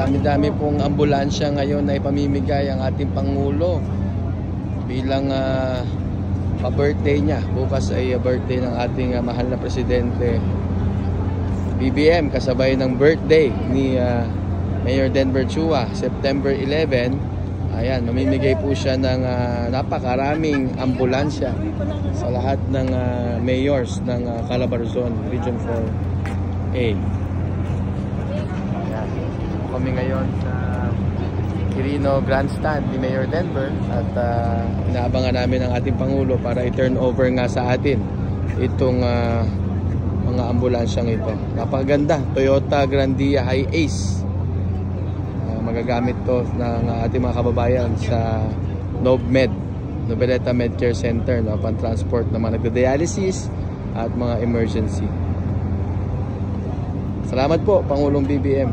Dami-dami pong ambulansya ngayon na ipamimigay ang ating Pangulo bilang pa-birthday niya. Bukas ay birthday ng ating mahal na Presidente BBM, kasabay ng birthday ni Mayor Denver Chua, September 11. Ayan, mamimigay po siya ng napakaraming ambulansya sa lahat ng mayors ng Calabarzon Region 4A. Ayan, kami ngayon sa Quirino Grandstand ni Mayor Denver at inaabangan namin ang ating Pangulo para i-turn over nga sa atin itong mga ambulansyang ito. Napakaganda, Toyota Grandia High Ace. Magagamit to ng ating mga kababayan sa NOVMed, Noveleta Medcare Center, no, pan-transport ng mga nagda-dialysis at mga emergency. Salamat po, Pangulong BBM.